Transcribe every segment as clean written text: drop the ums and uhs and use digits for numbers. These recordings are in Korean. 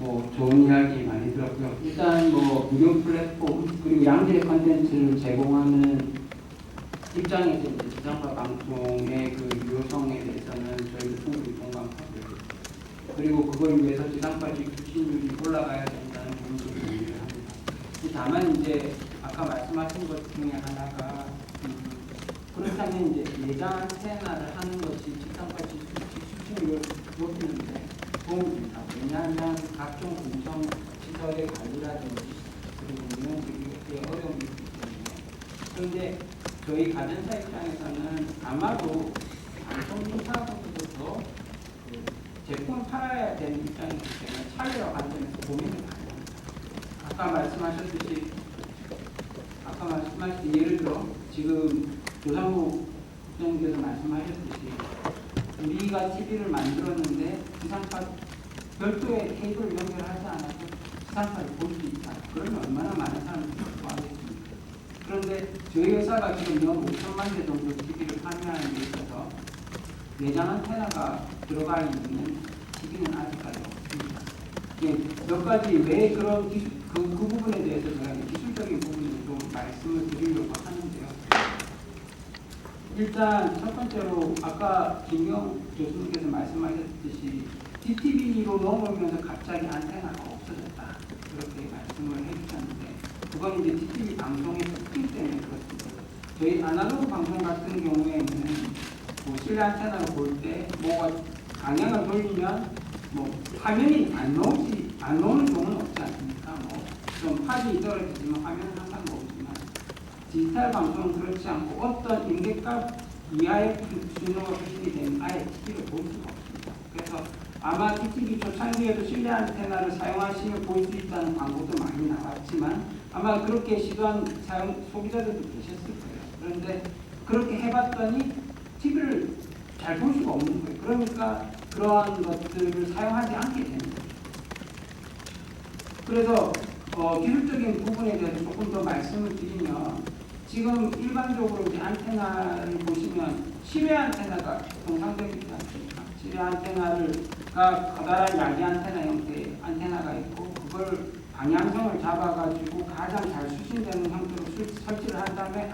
뭐 좋은 이야기 많이 들었고요. 일단 뭐 무료 플랫폼 그리고 양질의 컨텐츠를 제공하는 입장에서 이제 지상파 방송의 그 유효성에 대해서는 저희도 충분히 공감하고요. 그리고 그걸 위해서 지상파 수신율이 올라가야 된다는 부분도 동의를 합니다. 다만 이제 아까 말씀하신 것 중에 하나가 그렇다면 이제 예장 안테나를 하는 것이 지상파 수신율을 높이는데 도움이 됩니다. 왜냐하면 각종 공정 시설의 관리라든지 그리고 운영되기에 어려움이 있기 때문에. 그런데 저희 가전사 입장에서는 아마도 방송사로부터 제품을 팔아야 되는 입장이기 때문에 차별화 관점에서 고민을 많이 합니다. 아까 말씀하신 예를 들어 지금 조상무 국장님께서 말씀하셨듯이 우리가 TV를 만들었는데 지상파 별도의 케이블을 연결하지 않아도 지상파를 볼 수 있다. 그러면 얼마나 많은 사람들이 좋아하겠습니까? 그런데 저희 회사가 지금 연 5천만 대 정도 TV를 판매하는 데 있어서 내장 안테나가 들어가 있는 TV는 아직까지 없습니다. 몇 가지 왜 그런 그 부분에 대해서 제가 기술적인 부분을 좀 말씀을 드리려고 하는데요. 일단 첫 번째로 아까 김경 교수님께서 말씀하셨듯이 DTV로 넘어오면서 갑자기 안테나가 없어졌다. 그렇게 말씀을 해주셨는데 그건 이제 DTV 방송의 특징 때문에 그렇습니다. 저희 아날로그 방송 같은 경우에는 뭐 실내 안테나를 볼 때 뭐가 방향을 돌리면 뭐 화면이 안 나오는 경우는 없지 않습니까? 뭐 좀 팟이 떨어지지만 화면은 항상 나오지만 디지털 방송은 그렇지 않고 어떤 인계값 이하의 신호가 표시이 되면 아예 TV를 볼 수가 없습니다. 그래서 아마 TTV 초창기에도 실내 안테나를 사용하시면 볼 수 있다는 광고도 많이 나왔지만 아마 그렇게 시도한 소비자들도 계셨을 거예요. 그런데 그렇게 해봤더니 TV를 잘 볼 수가 없는 거예요. 그러니까 그러한 것들을 사용하지 않게 되는 거죠. 그래서 기술적인 부분에 대해서 조금 더 말씀을 드리면 지금 일반적으로 이제 안테나를 보시면 실외 안테나가 통상적이지 않습니까? 실외 안테나가 커다란 야기 안테나 형태의 안테나가 있고 그걸 방향성을 잡아가지고 가장 잘 수신되는 형태로 설치를 한 다음에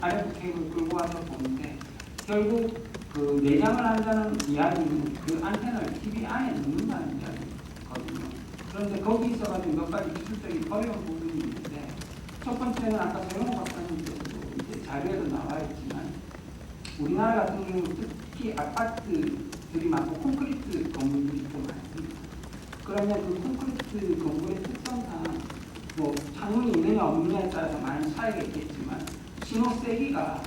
RF 케이블 끌고 와서 보는데 결국 그 내장을 한다는 이야기는 그 안테나를 TV 안에 넣는다는 이야기거든요. 그런데 거기 있어가지고 몇 가지 기술적인 어려운 부분이 있는데 첫 번째는 아까 서영호 박사님께서도 이제 자료에도 나와 있지만 우리나라 같은 경우 특히 아파트들이 많고 콘크리트 건물들이 좀 많습니다. 그러면 그 콘크리트 건물의 특성상 뭐 창문이 있느냐 없느냐에 따라서 많은 차이가 있겠지만 신호 세기가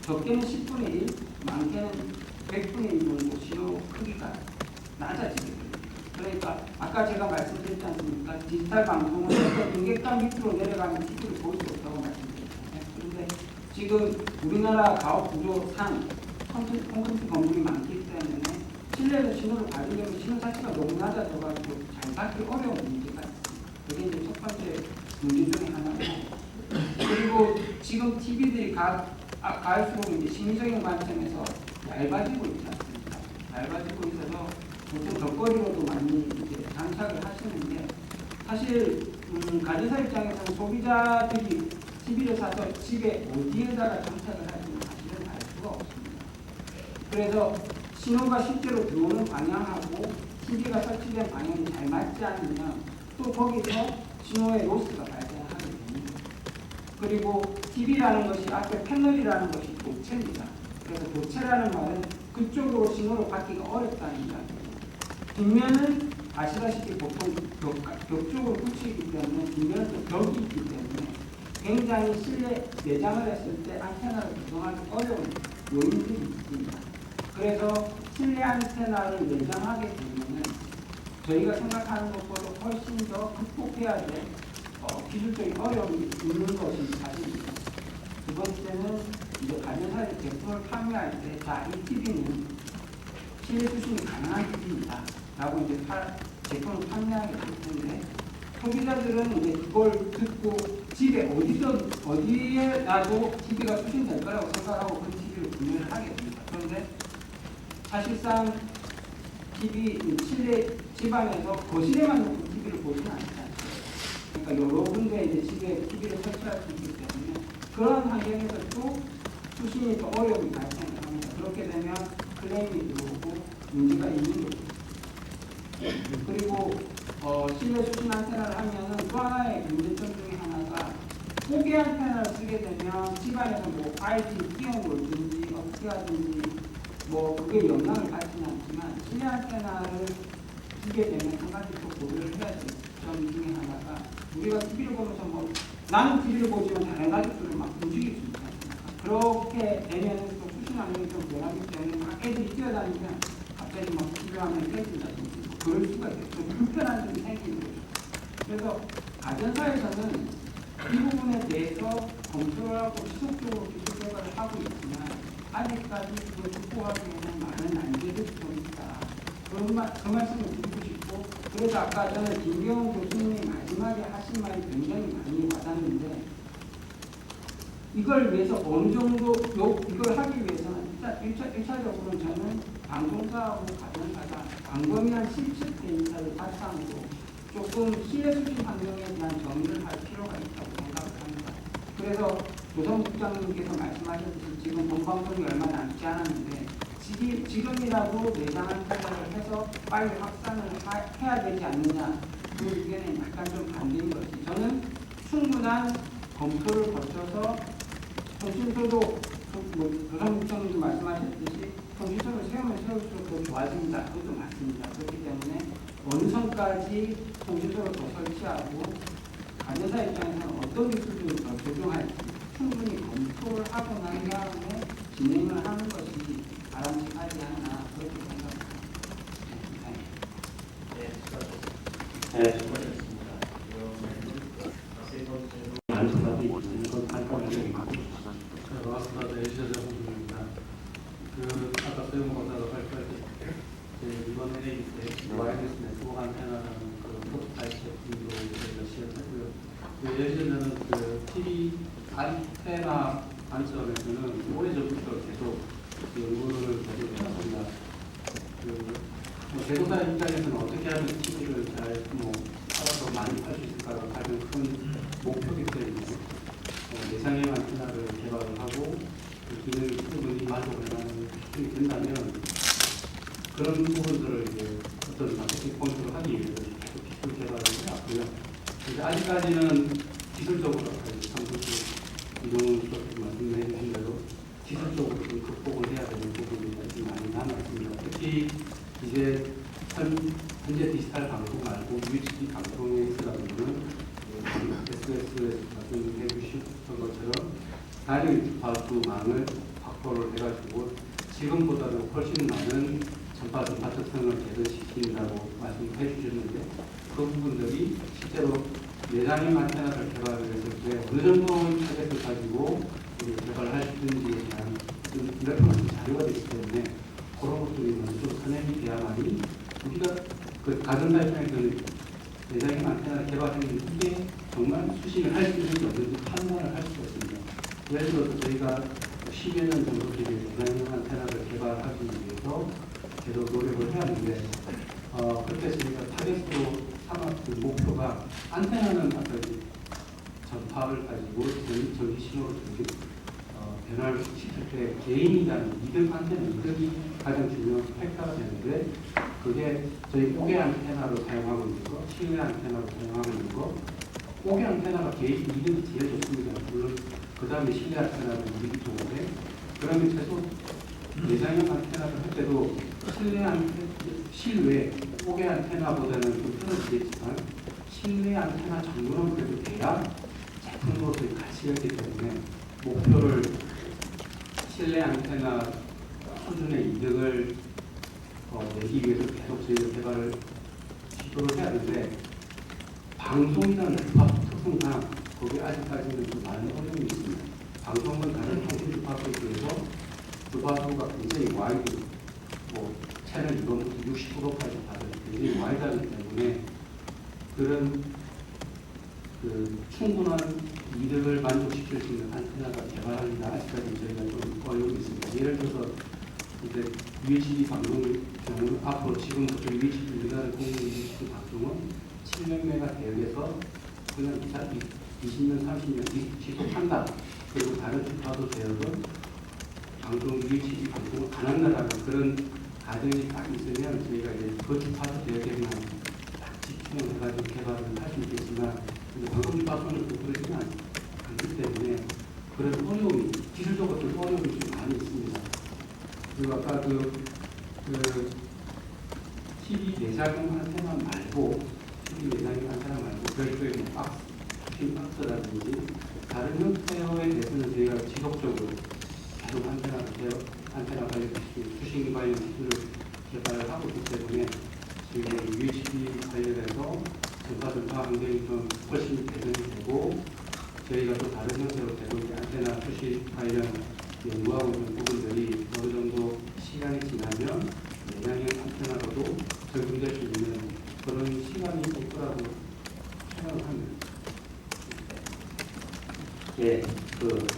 적게는 10분의 1, 많게는 100분의 1 정도 신호 크기가 낮아지게 됩니다. 그러니까 아까 제가 말씀드렸지 않습니까? 디지털 방송은 어떤 인계값 밑으로 내려가면 TV를 볼 수 없다고 말씀드렸잖아요. 그런데 지금 우리나라 가옥 구조상 콘크리트 건물이 많기 때문에 실내에서 신호를 받으려면 신호 자체가 너무 낮아져가지고 잘 받기 어려운 문제가 있습니다. 그게 이제 첫 번째 문제 중에 하나고 그리고 지금 TV들이 갈수록 이제 심리적인 관점에서 얇아지고 있지 않습니까? 얇아지고 있어서 보통 벽걸이로도 많이 이제 장착을 하시는데 사실 가전사 입장에서는 소비자들이 TV를 사서 집에 어디에다가 장착을 하지는 사실은 알 수가 없습니다. 그래서 신호가 실제로 들어오는 방향하고 TV가 설치된 방향이 잘 맞지 않으면 또 거기서 신호의 로스가 발생하게 됩니다. 그리고 TV라는 것이 앞에 패널이라는 것이 도체입니다. 그래서 도체라는 말은 그쪽으로 신호를 받기가 어렵다는 이야기예요. 뒷면은 아시다시피 보통 벽 쪽으로 붙이기 때문에 뒷면은 또 벽이 있기 때문에 굉장히 실내 내장을 했을 때 안테나를 구성하기 어려운 요인들이 있습니다. 그래서 실내 안테나를 내장하게 되면은 저희가 생각하는 것보다 훨씬 더 극복해야 될 기술적인 어려움이 있는 것이 사실입니다. 두 번째는 이제 가전사의 제품을 판매할 때, 자, 이 TV는 실내 수신이 가능한 TV입니다. 라고 이제 제품을 판매하게 될 텐데, 소비자들은 이제 그걸 듣고 집에 어디에 놔도 TV가 수신될 거라고 생각하고 그 TV를 구매를 하게 됩니다. 그런데 사실상 TV 실내 집안에서 거실에만 놓고 TV를 보지는 않잖아요. 그러니까 여러 군데 이제 집에 TV를 설치할 수 있기 때문에 그런 환경에서 또 수신이 또 어려움이 발생을 합니다. 그렇게 되면 클레임이 들어오고 문제가 있는 거죠. 그리고 실내 수신 안테나를 하면은 또 하나의 문제점 중에 하나가 고개 안테나를 쓰게 되면 집안에서 뭐 IT 끼워놓든지 어떻게 하든지 뭐 그게 영향을 받지는 않지만 실내 안테나를 쓰게 되면 한 가지 또 고려를 해야 될 점 중에 하나가 우리가 TV를 보면서 뭐 나는 TV를 보지만 다른 가족들을 막 움직일 수 있지 않습니까? 그렇게 되면 또 수신 환경이 좀 변하기 때문에 막 애들이 뛰어다니면 갑자기 막 TV를 하면 깨진다든지 그럴 수가 있어요. 좀 불편한 점이 생기는 거죠. 그래서 가전사에서는 이 부분에 대해서 검토하고 지속적으로 기술 개발을 하고 있지만 아직까지 그걸 극복하기에는 많은 난제들이 좀 있다. 그 말씀을 드리고 싶고, 그래서 아까 전에 김경훈 교수님이 마지막에 하신 말이 굉장히 많이 와닿는데, 이걸 위해서 어느 정도 이걸 하기 위해서는 일단 1차적으로 저는 방송사하고 가전사가 광범위한 실습 데이터를 바탕으로 조금 실내 수신 환경에 대한 정의를 할 필요가 있다고 생각을 합니다. 그래서 조성국장님께서 말씀하셨듯이 지금 본방송이 얼마 남지 않았는데 지금이라도 내장 안테나를 해서 빨리 확산을 해야 되지 않느냐, 그 의견에 약간 좀 반대인 것이, 저는 충분한 검토를 거쳐서 통신소도 조성국장님도 말씀하셨듯이 통신소를 세우면 세울수록 더 좋아집니다. 그것도 맞습니다. 그렇기 때문에 어느 선까지 통신소를 더 설치하고 가전사 입장에서는 어떤 기술을 더 적용할지 충분히 검토를 하고 난 다음에 진행을 하는 것이 바람직하지 않나 그렇게 생각합니다. 네, 수고하셨습니다. 세 번째로 안전하게 있는 건 안전하게 반갑습니다. 예시자 홍준입니다. 아까 소영 박사가 발표할 때 이번 회의 때 와이어리스 네트워크 안테나라는 프로토타입 제품도 저희가 시연했고요. 예시자는 TV 안테나 관점에서는 오래전부터 계속 연구를 계속 해왔습니다. 제조사 입장에서는 어떻게 하면 TV를 잘 팔아서 많이 팔 수 있을까가 가장 큰 목표이기 때문에 내장형 안테나를 개발을 하고 그 기능이 충분히 만족을 하는 기술이 된다면 그런 부분들을 이제 어떤 마케팅 포인트를 하기 위해서 계속 기술 개발을 해왔고요. 아직까지는 기술적으로 상부수 이동훈 수석께서 말씀해 주신 대로 기술적으로 좀 극복을 해야 되는 부분이 아직 많이 남아있습니다. 특히 이제 현재 디지털 방송 말고 UHD 방송에 있어가지고는 SBS에서 말씀해 주셨던 것처럼 다른 주파수망을 확보를 해가지고 지금보다는 훨씬 많은 전파선 파트성을 개선시킨다고 말씀해 주셨는데 그 부분들이 실제로 내장형 안테나를 개발을 했을 때 어느 정도 타겟을 가지고 개발할 수 있는지에 대한 이렇게 자료가 되기 때문에 그런 것들이 먼저 선행이 돼야만이 우리가 그 가전사 입장에서는 내장형 안테나를 개발했는데 이게 정말 수신을 할 수 있는지 없는지 판단을 할 수가 있습니다. 예를 들어서 저희가 10여 년 정도 뒤에 내장형 안테나를 개발하기 위해서 계속 노력을 해왔는데 그렇게 저희가 타겟으로 삼았던 목표가 안테나는 어떤 전파를 가지고 전기 신호를 변화를 시킬 때 개인이라는 이득 안테나, 이득이 가장 중요한 팩터가 되는데 그게 저희 고개 안테나로 사용하고 있는 거, 실내 안테나로 사용하고 있는 거, 고개 안테나가 개인 이득이 제일 좋습니다. 물론 그 다음에 실내 안테나는 이득이 좋은데 그러면 최소 내장형 안테나를 할 때도 실외 고개 안테나보다는 좀 편해지겠지만 실내 안테나 정도는 그래도 돼야 제품으로서의 가치가 있기 때문에 목표를 실내 안테나 수준의 이득을 내기 위해서 계속 저희가 개발을 시도를 해야 하는데 방송이라는 특성상 거기에 아직까지는 좀 많은 어려움이 있습니다. 방송은 다른 통신 주파수에 비해서 주파수가 굉장히 와이드, 채널 2번부터 60%까지 다들 굉장히 와이드하기 때문에 그런 충분한 이득을 만족시킬 수 있는 안테나가 개발하기가 아직까지 저희가 좀 어려움이 있습니다. 예를 들어서 이제 UHD 방송의 경우는 앞으로 지금부터 UHD 우리나라 공공 UHD 방송은 700메가 대역에서 그냥 20년, 30년 지속한다. 그리고 다른 주파도 대역은 방송 UHD 방송을 안 한다라는 그런 가정이 딱 있으면 저희가 이제 그 주파도 대역에만 딱 집중을 해가지고 개발을 할 수 있겠지만 방송 주파수는 또 그러지는 않기 때문에 그런 어려움이 기술적으로 좀 어려움이 좀 많이 있습니다. 그리고 아까 TV 내장형 안테나 말고 TV 내장형 안테나 말고 별도의 뭐 박스, 핀 박스라든지 다른 형태에 대해서는 저희가 지속적으로 계속 안테나 관련 수신 관련 기술을 개발을 하고 있기 때문에 지금 UHD 관련해서 전파 환경이 좀 훨씬 개선이 되고 저희가 또 다른 형태로 되고 안테나 수신 관련 연구하고 있는 부분들이 어느 정도 시간이 지나면 내장형 안테나로도 적용될 수 있는 그런 시간이 올 거라고 생각을 합니다. 예,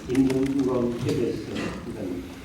김종범 KBS 기자님.